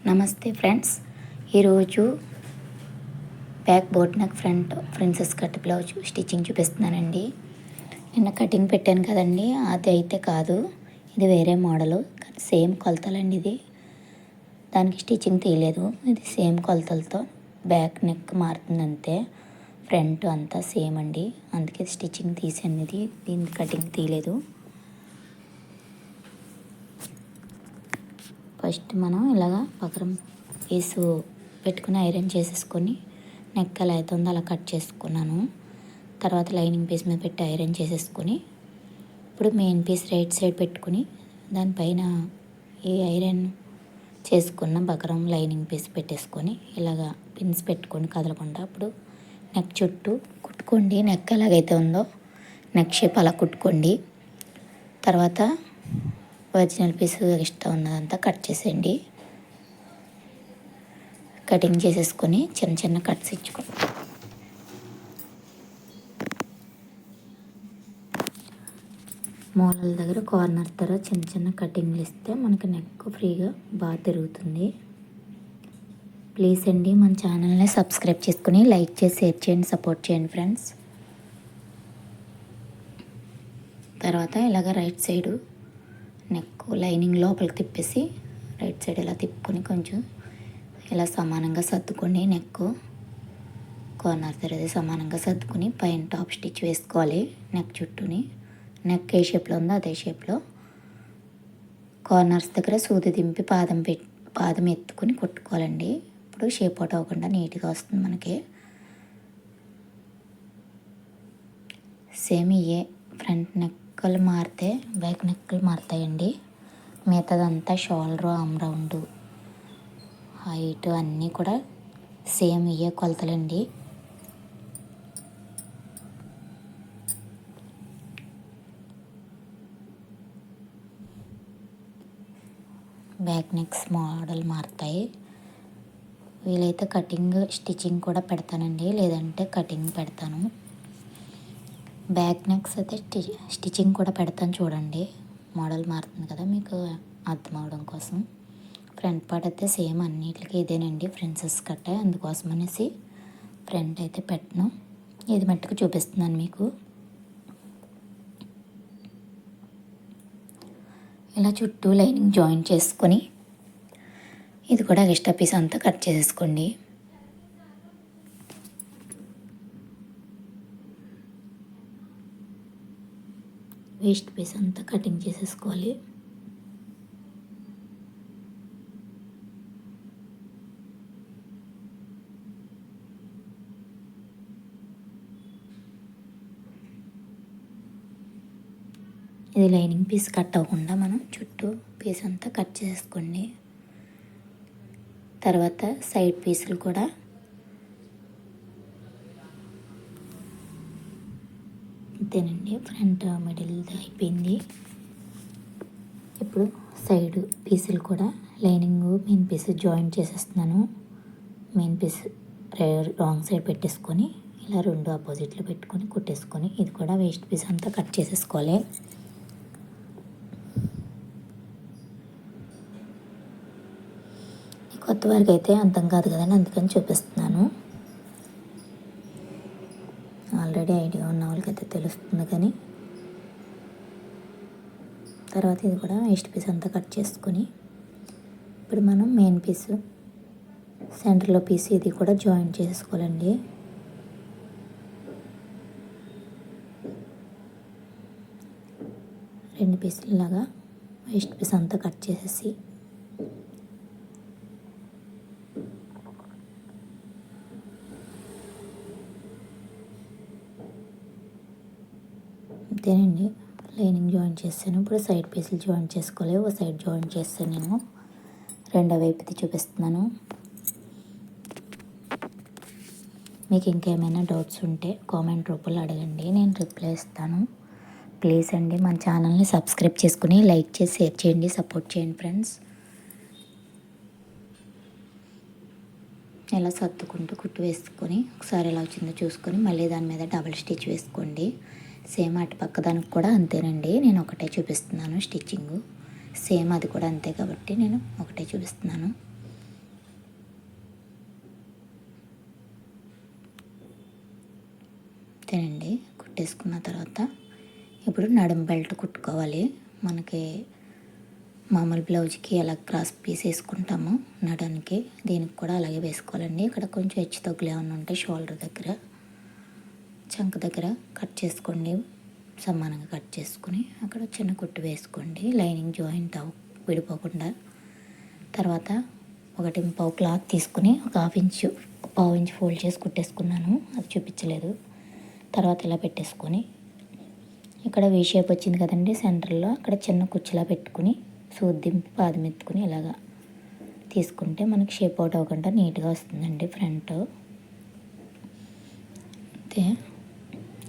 నమస్తే ఫ్రెండ్స్, ఈరోజు back boat neck front princess cut blouse stitching చూపిస్తున్నానండి. నిన్న కటింగ్ పెట్టాను కదండి, అది అయితే కాదు, ఇది వేరే మోడలు, కానీ సేమ్ కొలతలండి. ఇది దానికి స్టిచ్చింగ్ తీయలేదు, ఇది సేమ్ కొలతలతో బ్యాక్ నెక్ మారుతుంది అంతే. ఫ్రంట్ అంతా సేమ్ అండి, అందుకే స్టిచ్చింగ్ తీసాను. ఇది దీనికి కటింగ్ తీయలేదు. ఫస్ట్ మనం ఇలాగా పకరం పీసు పెట్టుకుని ఐరన్ చేసేసుకొని నెక్ ఎలా అవుతుందో అలా కట్ చేసుకున్నాను. తర్వాత లైనింగ్ పీస్ మీద పెట్టి ఐరన్ చేసేసుకొని ఇప్పుడు మెయిన్ పీస్ రైట్ సైడ్ పెట్టుకుని దానిపైన ఈ ఐరన్ చేసుకున్న బకరం లైనింగ్ పీస్ పెట్టేసుకొని ఇలాగా పిన్స్ పెట్టుకొని కదలకుండా అప్పుడు నెక్ చుట్టూ కుట్టుకోండి. నెక్ ఎలాగైతే ఉందో నెక్ షేప్ అలా కుట్టుకోండి. తర్వాత ఒరిజినల్ పీస్ ఎక్స్ట్రా ఉన్నదంతా కట్ చేసేయండి. కటింగ్ చేసేసుకొని చిన్న చిన్న కట్స్ ఇచ్చుకోండి. మూలల దగ్గర కార్నర్ దగ్గర చిన్న చిన్న కటింగ్లు ఇస్తే మనకి నెక్ ఫ్రీగా బాగా తిరుగుతుంది. ప్లీజ్ అండి, మన ఛానల్ని సబ్స్క్రైబ్ చేసుకుని లైక్ చేసి షేర్ చేయండి, సపోర్ట్ చేయండి ఫ్రెండ్స్. తర్వాత ఇలాగ రైట్ సైడు నెక్ లైనింగ్ లోపలికి తిప్పేసి రైట్ సైడ్ ఇలా తిప్పుకొని కొంచెం ఇలా సమానంగా సర్దుకొని నెక్ కార్నర్ దగ్గర సమానంగా సర్దుకొని పైన టాప్ స్టిచ్ వేసుకోవాలి. నెక్ చుట్టూని నెక్ ఏ షేప్లో ఉందో అదే షేప్లో కార్నర్స్ దగ్గర సూది దింపి పాదం ఎత్తుకొని కొట్టుకోవాలండి. ఇప్పుడు షేప్ అవుట్ అవ్వకుండా నీట్గా వస్తుంది మనకి. సేమ్ ఇయే ఫ్రంట్ నెక్కలు మారితే బ్యాక్ నెక్కలు మారుతాయండి. మిగతాదంతా షోల్డర్, ఆమ్ రౌండ్, హైట్ అన్నీ కూడా సేమ్ ఇయే కొలతలండి. బ్యాక్ నెక్స్ మోడల్ మారుతాయి. వీలైతే కటింగ్ స్టిచ్చింగ్ కూడా పెడతానండి, లేదంటే కటింగ్ పెడతాను. బ్యాక్ నెక్స్ అయితే స్టిచ్చింగ్ కూడా పెడతాను చూడండి. మోడల్ మారుతుంది కదా మీకు అర్థం అవడం కోసం. ఫ్రంట్ పార్ట్ అయితే సేమ్ అన్నిటికీ ఇదేనండి, ప్రిన్సెస్ కట్, అందుకోసం అనేసి ఫ్రంట్ అయితే పెట్టను. ఇది మట్టుకు చూపిస్తున్నాను మీకు. ఇలా చుట్టూ లైనింగ్ జాయిన్ చేసుకొని ఇది కూడా ఎక్స్ట్రా పీస్ అంతా కట్ చేసేసుకోండి. వేస్ట్ పీస్ అంతా కటింగ్ చేసేసుకోవాలి. ఇది లైనింగ్ పీస్ కట్ అవ్వకుండా మనం చుట్టూ పీస్ అంతా కట్ చేసుకోండి. తర్వాత సైడ్ పీసులు కూడా అంతేనండి. ఫ్రంట్ మిడిల్ అయిపోయింది. ఇప్పుడు సైడ్ పీసులు కూడా లైనింగ్ మెయిన్ పీస్ జాయిన్ చేసేస్తున్నాను. మెయిన్ పీస్ రాంగ్ సైడ్ పెట్టేసుకొని ఇలా రెండు ఆపోజిట్లో పెట్టుకొని కుట్టేసుకొని ఇది కూడా వేస్ట్ పీస్ అంతా కట్ చేసేసుకోవాలి. కొత్త వారికి అయితే అర్థం కాదు కదండి, అందుకని చూపిస్తున్నాను. ఆల్రెడీ ఐడియా ఉన్న వాళ్ళకైతే తెలుస్తుంది. కానీ తర్వాత ఇది కూడా వేస్ట్ పీస్ అంతా కట్ చేసుకొని ఇప్పుడు మనం మెయిన్ పీసు సెంటర్లో పీస్ ఇది కూడా జాయిన్ చేసుకోవాలండి. రెండు పీసులు లాగా వేస్ట్ పీస్ అంతా కట్ చేసేసి అంతేనండి. లైనింగ్ జాయిన్ చేస్తాను. ఇప్పుడు సైడ్ పీసులు జాయిన్ చేసుకోవాలి. ఒక సైడ్ జాయిన్ చేస్తాను, నేను రెండో వైపుది చూపిస్తున్నాను. మీకు ఇంకేమైనా డౌట్స్ ఉంటే కామెంట్ రూపంలో అడగండి, నేను రిప్లై ఇస్తాను. ప్లీజ్ అండి, మన ఛానల్ని సబ్స్క్రైబ్ చేసుకుని లైక్ చేసి షేర్ చేయండి, సపోర్ట్ చేయండి ఫ్రెండ్స్. ఇలా సర్దుకుంటూ కుట్టు వేసుకొని ఒకసారి ఎలా వచ్చిందో చూసుకొని మళ్ళీ దాని మీద డబుల్ స్టిచ్ వేసుకోండి. సేమ్ అటు పక్క దానికి కూడా అంతేనండి, నేను ఒకటే చూపిస్తున్నాను స్టిచ్చింగు. సేమ్ అది కూడా అంతే కాబట్టి నేను ఒకటే చూపిస్తున్నాను. అంతేనండి. కుట్టేసుకున్న తర్వాత ఇప్పుడు నడుం బెల్ట్ కుట్టుకోవాలి. మనకి మామూలు బ్లౌజ్కి ఎలా క్రాస్ పీస్ వేసుకుంటామో నడానికి దీనికి కూడా అలాగే వేసుకోవాలండి. ఇక్కడ కొంచెం హెచ్చు తగ్గులు ఏమన్నా ఉంటే షోల్డర్ దగ్గర చంక దగ్గర కట్ చేసుకోండి. సమానంగా కట్ చేసుకుని అక్కడ చిన్న కుట్టు వేసుకోండి. లైనింగ్ జాయింట్ విడిపోకుండా. తర్వాత 1.25 క్లాత్ తీసుకుని ఒక పావు ఇంచు ఫోల్డ్ చేసి కుట్టేసుకున్నాను. అది చూపించలేదు. తర్వాత ఇలా పెట్టేసుకొని ఇక్కడ వీ షేప్ వచ్చింది కదండి సెంటర్లో, అక్కడ చిన్న కుచ్చులా పెట్టుకుని సూదింపి పాదం ఎత్తుకుని ఇలాగా తీసుకుంటే మనకి షేప్ అవుట్ అవ్వకుండా నీట్గా వస్తుందండి ఫ్రంట్. అయితే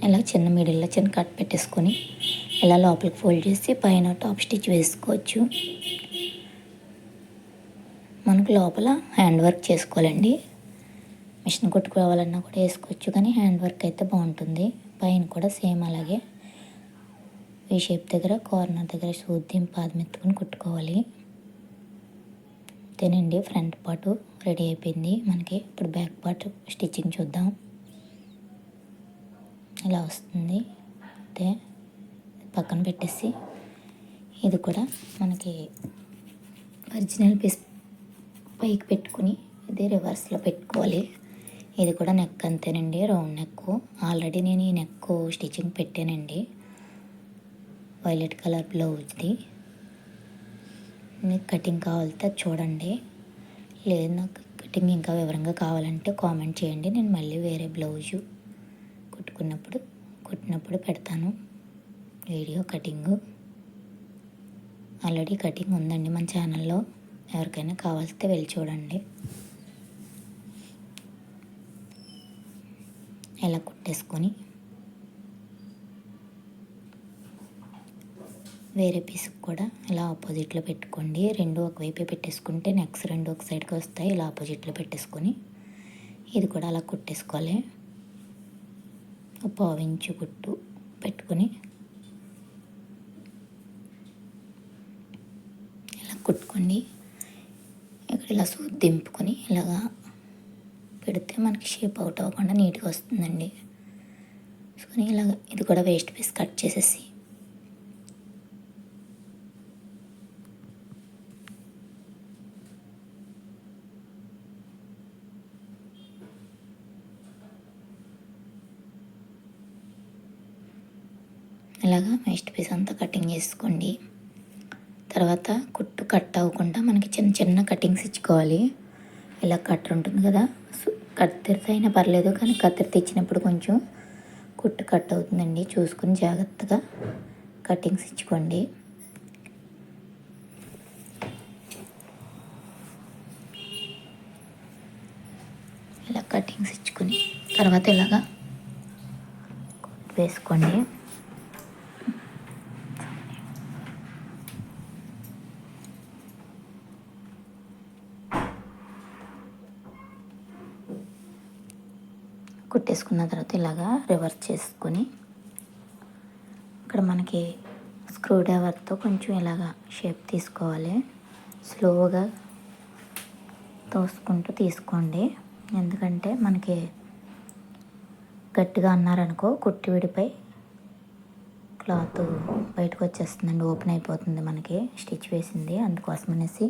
ఇలా చిన్న మిడిల్లో చిన్న కట్ పెట్టేసుకొని ఇలా లోపలికి ఫోల్డ్ చేసి పైన టాప్ స్టిచ్ వేసుకోవచ్చు. మనకు లోపల హ్యాండ్ వర్క్ చేసుకోవాలండి. మిషన్ కుట్టుకోవాలన్నా కూడా వేసుకోవచ్చు, కానీ హ్యాండ్ వర్క్ అయితే బాగుంటుంది. పైన కూడా సేమ్ అలాగే ఈ షేప్ దగ్గర కార్నర్ దగ్గర సూదిం పాదం ఎత్తుకొని కుట్టుకోవాలి. అంతేనండి, ఫ్రంట్ పార్ట్ రెడీ అయిపోయింది మనకి. ఇప్పుడు బ్యాక్ పార్ట్ స్టిచ్చింగ్ చూద్దాం. ఇలా వస్తుంది. అయితే పక్కన పెట్టేసి ఇది కూడా మనకి ఒరిజినల్ పీస్ పైకి పెట్టుకుని ఇది రివర్స్లో పెట్టుకోవాలి. ఇది కూడా నెక్ అంతేనండి, రౌండ్ నెక్. ఆల్రెడీ నేను ఈ నెక్ స్టిచ్చింగ్ పెట్టానండి, వైలెట్ కలర్ బ్లౌజ్ది. మీకు కటింగ్ కావాలితే చూడండి, లేదు నాకు కటింగ్ ఇంకా వివరంగా కావాలంటే కామెంట్ చేయండి. నేను మళ్ళీ వేరే బ్లౌజు కుట్టినప్పుడు పెడతాను వీడియో కటింగు. ఆల్రెడీ కటింగ్ ఉందండి మన ఛానల్లో, ఎవరికైనా కావాల్సితే వెళ్ళి చూడండి. ఇలా కుట్టేసుకొని వేరే పీస్కి కూడా ఇలా ఆపోజిట్లో పెట్టుకోండి. రెండు ఒకవైపే పెట్టేసుకుంటే నెక్స్ట్ రెండు ఒక సైడ్కి వస్తాయి. ఇలా ఆపోజిట్లో పెట్టేసుకొని ఇది కూడా అలా కుట్టేసుకోవాలి. పావు ఇంచు కుట్టు పెట్టుకొని ఇలా కుట్టుకోండి. ఇక్కడ ఇలా సూది దింపుకొని ఇలాగా పెడితే మనకి షేప్ అవుట్ అవ్వకుండా నీట్గా వస్తుందండి. సో ఇలాగ ఇది కూడా వేస్ట్ పీస్ కట్ చేసేసి ఇలాగా వేస్ట్ పీస్ అంతా కటింగ్ చేసుకోండి. తర్వాత కుట్టు కట్ అవ్వకుండా మనకి చిన్న చిన్న కటింగ్స్ ఇచ్చుకోవాలి. ఇలా కట్టర్ ఉంటుంది కదా, కత్తిరితో అయినా పర్లేదు, కానీ కత్తిరితో ఇచ్చినప్పుడు కొంచెం కుట్టు కట్ అవుతుందండి. చూసుకుని జాగ్రత్తగా కటింగ్స్ ఇచ్చుకోండి. ఇలా కటింగ్స్ ఇచ్చుకొని తర్వాత ఇలాగా వేసుకోండి. కుట్టేసుకున్న తర్వాత ఇలాగా రివర్స్ చేసుకొని ఇక్కడ మనకి స్క్రూ డ్రైవర్తో కొంచెం ఇలాగా షేప్ తీసుకోవాలి. స్లోగా తోసుకుంటూ తీసుకోండి, ఎందుకంటే మనకి గట్టిగా అన్నారనుకో కుట్టి విడిపోయి క్లాత్ బయటకు వచ్చేస్తుందండి, ఓపెన్ అయిపోతుంది మనకి స్టిచ్ వేసింది. అందుకోసం అనేసి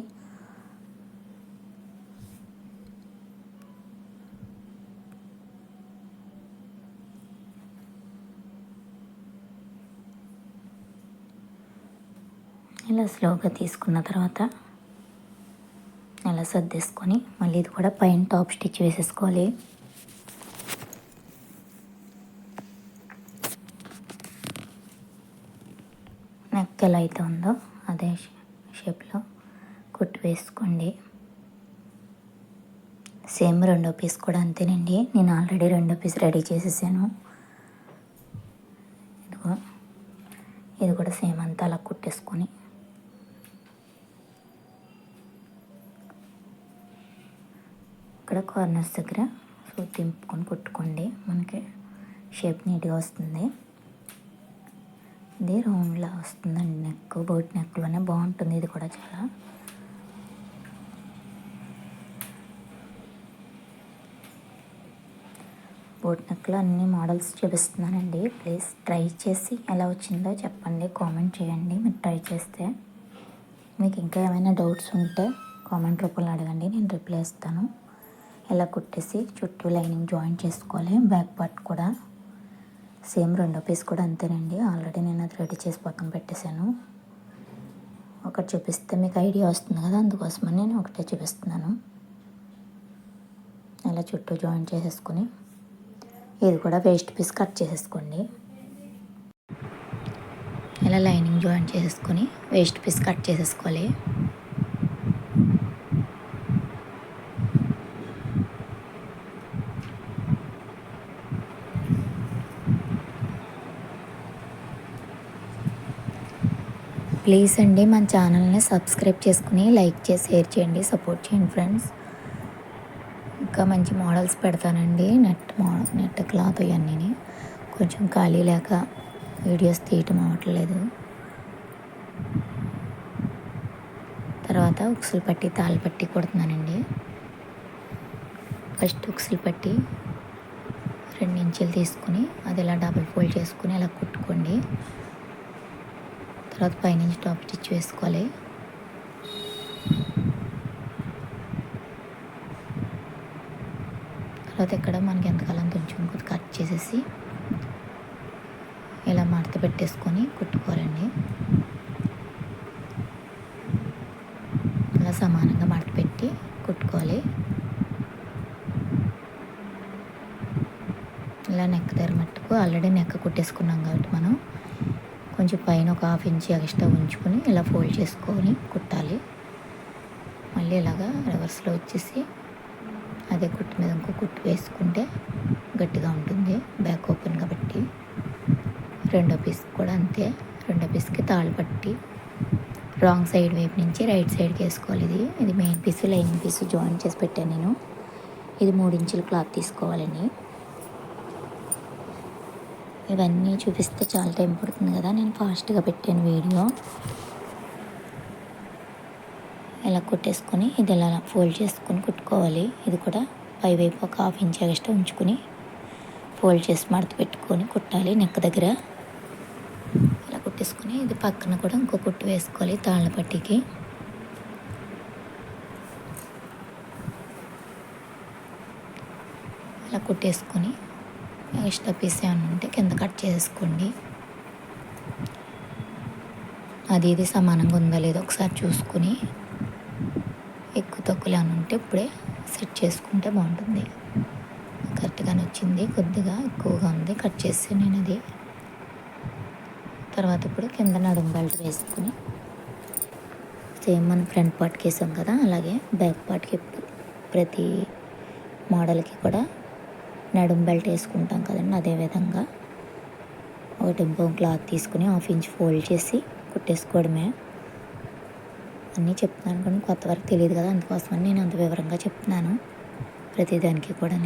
ఇలా స్లోగా తీసుకున్న తర్వాత అలా సర్దేసుకొని మళ్ళీ ఇది కూడా పైన టాప్ స్టిచ్ వేసేసుకోవాలి. నెక్ ఎలా అయితే ఉందో అదే షేప్లో కుట్టు వేసుకోండి. సేమ్ రెండో పీస్ కూడా అంతేనండి, నేను ఆల్రెడీ రెండో పీస్ రెడీ చేసేసాను. ఇది కూడా సేమ్ అంతా అలా కుట్టేసుకొని ఇక్కడ కార్నర్స్ దగ్గర సూది తింపుకొని కుట్టుకోండి, మనకి షేప్ నీట్గా వస్తుంది. ఇది రౌండ్లా వస్తుందండి నెక్, బోట్ నెక్లోనే బాగుంటుంది. ఇది కూడా చాలా బోట్ నెక్లో అన్ని మోడల్స్ చూపిస్తున్నానండి. ప్లీజ్ ట్రై చేసి ఎలా వచ్చిందో చెప్పండి, కామెంట్ చేయండి. మీరు ట్రై చేస్తే మీకు ఇంకా ఏమైనా డౌట్స్ ఉంటే కామెంట్ రూపంలో అడగండి, నేను రిప్లై ఇస్తాను. ఇలా కుట్టేసి చుట్టూ లైనింగ్ జాయిన్ చేసుకోవాలి. బ్యాక్ పార్ట్ కూడా సేమ్ రెండో పీస్ కూడా అంతేనండి. ఆల్రెడీ నేను అది రెడీ చేసి పక్కన పెట్టేశాను. ఒకటి చూపిస్తే మీకు ఐడియా వస్తుంది కదా, అందుకోసమని నేను ఒకటే చూపిస్తున్నాను. ఇలా చుట్టూ జాయిన్ చేసేసుకొని ఇది కూడా వేస్ట్ పీస్ కట్ చేసేసుకోండి. ఇలా లైనింగ్ జాయిన్ చేసేసుకొని వేస్ట్ పీస్ కట్ చేసేసుకోవాలి. ప్లీజ్ అండి మన ఛానల్ని సబ్స్క్రైబ్ చేసుకుని లైక్ చేసి షేర్ చేయండి, సపోర్ట్ చేయండి ఫ్రెండ్స్. ఇంకా మంచి మోడల్స్ పెడతానండి. నెట్ క్లాత్ ఇవన్నీ కొంచెం ఖాళీ లేక వీడియోస్ తీయటం అవ్వట్లేదు. తర్వాత ఉక్సులు పట్టి తాళ్ళు పట్టి కుడుతున్నానండి. ఫస్ట్ ఉక్సులు పట్టి 2 ఇంచులు తీసుకుని అది ఇలా డబుల్ ఫోల్డ్ చేసుకుని ఇలా కుట్టుకోండి. తర్వాత పైనుంచి టాప్ స్టిచ్ వేసుకోవాలి. తర్వాత ఇక్కడ మనకి ఎంతకాలం కొంచెం కట్ చేసేసి ఇలా మడత పెట్టేసుకొని కుట్టుకోవాలండి. ఇలా సమానంగా మడత పెట్టి కుట్టుకోవాలి. ఇలా నెక్ దగ్గర మట్టుకు ఆల్రెడీ నెక్ కుట్టేసుకున్నాం కాబట్టి మనం కొంచెం పైన ఒక 1/2 ఇంచ్ ఎక్స్ట్రా ఉంచుకొని ఇలా ఫోల్డ్ చేసుకొని కుట్టాలి. మళ్ళీ ఇలాగా రివర్స్లో వచ్చేసి అదే కుట్టు మీద ఇంకో కుట్టు వేసుకుంటే గట్టిగా ఉంటుంది, బ్యాక్ ఓపెన్ కాబట్టి. రెండో పీస్ కూడా అంతే. రెండో పీస్కి తాళ్ళు పట్టి రాంగ్ సైడ్ వైపు నుంచి రైట్ సైడ్కి వేసుకోవాలి. ఇది main piece, lining piece join చేసి పెట్టాను నేను. ఇది 3 ఇంచుల క్లాత్ తీసుకోవాలండి. ఇవన్నీ చూపిస్తే చాలా టైం పడుతుంది కదా, నేను ఫాస్ట్గా పెట్టాను వీడియో. ఇలా కుట్టేసుకొని ఇది ఇలా ఫోల్డ్ చేసుకొని కుట్టుకోవాలి. ఇది కూడా పైవైపు ఒక 1/2 ఇంచ్ ఎక్స్ట్రా ఉంచుకొని ఫోల్డ్ చేసి మడత పెట్టుకొని కుట్టాలి. నెక్ దగ్గర ఇలా కుట్టేసుకొని ఇది పక్కన కూడా ఇంకో కుట్టు వేసుకోవాలి తాళ్ళ పట్టికి. ఇలా కుట్టేసుకొని ఎక్స్ట్రా పీస్ ఏమైనా ఉంటే కింద కట్ చేసేసుకోండి. అది ఇది సమానంగా ఉందా లేదో ఒకసారి చూసుకొని ఎక్కువ తక్కువలు ఏమైనా ఉంటే ఇప్పుడే సెట్ చేసుకుంటే బాగుంటుంది. కరెక్ట్గానే వచ్చింది, కొద్దిగా ఎక్కువగా ఉంది, కట్ చేసి నేను అది. తర్వాత ఇప్పుడు కింద నడుము బెల్ట్ వేసుకుని సేమ్ మన ఫ్రంట్ పార్ట్కి వేసాం కదా, అలాగే బ్యాక్ పార్ట్కి ఇప్పుడు ప్రతి మోడల్కి కూడా నడుము బెల్ట్ వేసుకుంటాం కదండి, అదేవిధంగా ఒక టెంపో క్లాత్ తీసుకుని 1/2 ఇంచ్ ఫోల్డ్ చేసి కుట్టేసుకోవడమే. అన్నీ చెప్తున్నాను కానీ కొత్త వరకు తెలియదు కదా, అందుకోసమని నేను అంత వివరంగా చెప్తున్నాను. ప్రతిదానికి కూడా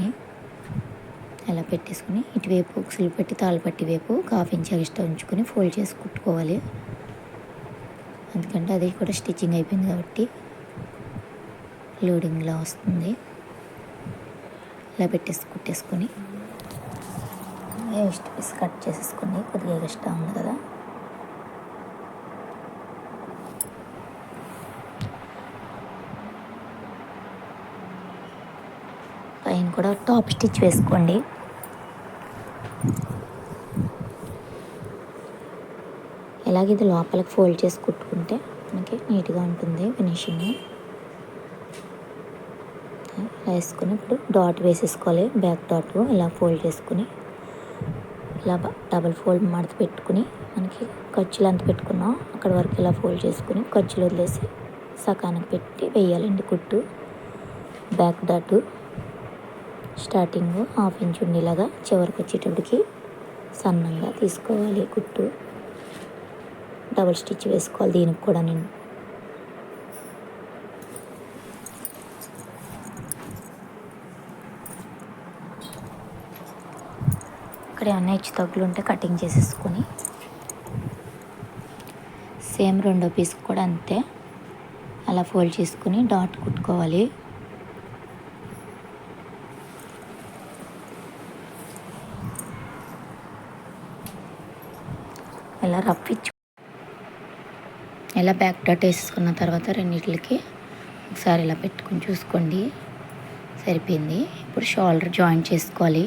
ఇలా పెట్టేసుకుని ఇటువైపు ఉక్సులు పెట్టి తాళ్ళు పట్టి వైపు ఒక 1/2 ఇంచ్ ఎక్స్ట్రా ఉంచుకొని ఫోల్డ్ చేసి కుట్టుకోవాలి. ఎందుకంటే అది కూడా స్టిచ్చింగ్ అయిపోయింది కాబట్టి లోడింగ్లో వస్తుంది. ఇలా కుట్టేసుకొని ఎక్స్ట్రా పీస్ కట్ చేసేసుకోండి. కొద్దిగా ఎక్స్ట్రా ఉంది కదా, పైన కూడా టాప్ స్టిచ్ వేసుకోండి. ఇలాగే ఇది లోపలికి ఫోల్డ్ చేసి కుట్టుకుంటే మనకి నీట్గా ఉంటుంది ఫినిషింగ్. ఇలా వేసుకొని ఇప్పుడు డాట్ వేసేసుకోవాలి, బ్యాక్ డాట్ ఇలా ఫోల్డ్ చేసుకుని ఇలా డబల్ ఫోల్డ్ మడత పెట్టుకుని మనకి ఖర్చులు ఎంత పెట్టుకున్నాం అక్కడ వరకు ఇలా ఫోల్డ్ చేసుకుని ఖర్చులు వదిలేసి సకానికి పెట్టి వేయాలండి కుట్టు. బ్యాక్ డాట్ స్టార్టింగ్ 1/2 ఇంచ్ ఉండేలాగా చివరికి వచ్చేటప్పటికి సన్నంగా తీసుకోవాలి కుట్టు. డబల్ స్టిచ్ వేసుకోవాలి దీనికి కూడా. నేను ఇక్కడ ఏమన్నా హెచ్చు తగ్గులు ఉంటే కటింగ్ చేసేసుకొని సేమ్ రెండో పీస్ కూడా అంతే అలా ఫోల్డ్ చేసుకుని డాట్ కుట్టుకోవాలి. ఇలా రఫ్ ఇలా బ్యాక్ డాట్ వేసుకున్న తర్వాత రెండిట్లకి ఒకసారి ఇలా పెట్టుకొని చూసుకోండి. సరిపోయింది. ఇప్పుడు షోల్డర్ జాయిన్ చేసుకోవాలి.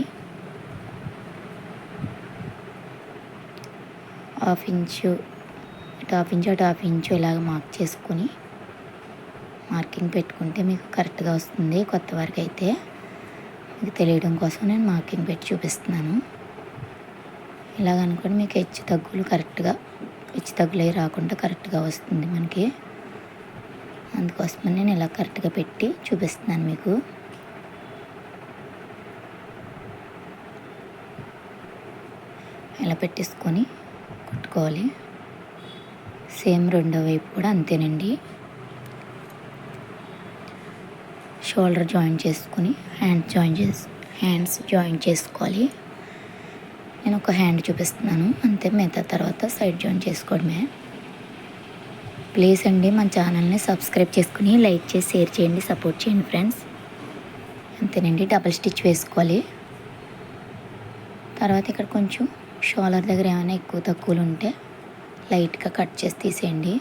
1/2 ఇంచు ఇటు 1/2 ఇంచు అటు 1/2 ఇంచు ఇలాగ మార్క్ చేసుకొని మార్కింగ్ పెట్టుకుంటే మీకు కరెక్ట్గా వస్తుంది. కొత్త వారికి అయితే మీకు తెలియడం కోసం నేను మార్కింగ్ పెట్టి చూపిస్తున్నాను. ఇలాగ అనుకోండి మీకు హెచ్చు తగ్గులు అవి రాకుండా కరెక్ట్గా వస్తుంది మనకి. అందుకోసమని నేను ఇలా కరెక్ట్గా పెట్టి చూపిస్తున్నాను మీకు. ఇలా పెట్టేసుకొని కుట్టుకోవాలి. సేమ్ రెండో వైపు కూడా అంతేనండి. షోల్డర్ జాయిన్ చేసుకుని హ్యాండ్స్ జాయిన్ చేసుకోవాలి. నేను ఒక హ్యాండ్ చూపిస్తున్నాను అంతే. మిగతా తర్వాత సైడ్ జాయిన్ చేసుకోవడమే. ప్లీజ్ అండి మన ఛానల్ని సబ్స్క్రైబ్ చేసుకుని లైక్ చేసి షేర్ చేయండి, సపోర్ట్ చేయండి ఫ్రెండ్స్. అంతేనండి. డబుల్ స్టిచ్ వేసుకోవాలి. తర్వాత ఇక్కడ కొంచెం షోల్డర్ దగ్గర ఏమైనా ఎక్కువ తక్కువలు ఉంటే లైట్గా కట్ చేసి తీసేయండి.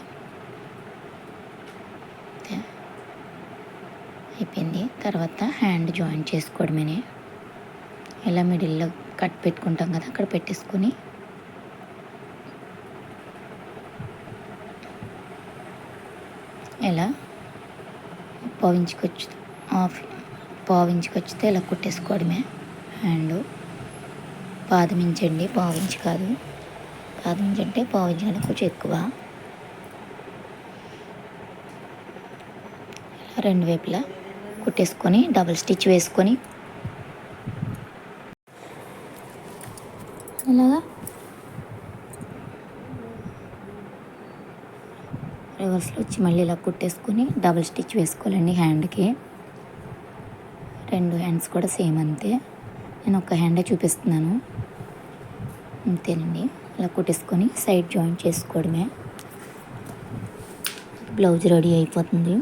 అయిపోయింది. తర్వాత హ్యాండ్ జాయిన్ చేసుకోవడమే. ఇలా మిడిల్లో కట్ పెట్టుకుంటాం కదా, అక్కడ పెట్టేసుకొని ఇలా పావించుకి వచ్చితే ఇలా కుట్టేసుకోవడమే. హ్యాండ్ పాదమించండి, పావించి కాదు. పాదమించి అంటే పావించి కంటే కొంచెం ఎక్కువ. ఇలా రెండు వైపులా కుట్టేసుకొని డబుల్ స్టిచ్ వేసుకొని ఇలాగా రివర్స్లో వచ్చి మళ్ళీ ఇలా కుట్టేసుకొని డబుల్ స్టిచ్ వేసుకోవాలండి హ్యాండ్కి. రెండు హ్యాండ్స్ కూడా సేమ్ అంతే. నేను ఒక హ్యాండే చూపిస్తున్నాను అంతేనండి. ఇలా కుట్టేసుకొని సైడ్ జాయిన్ చేసుకోవడమే. బ్లౌజ్ రెడీ అయిపోతుంది.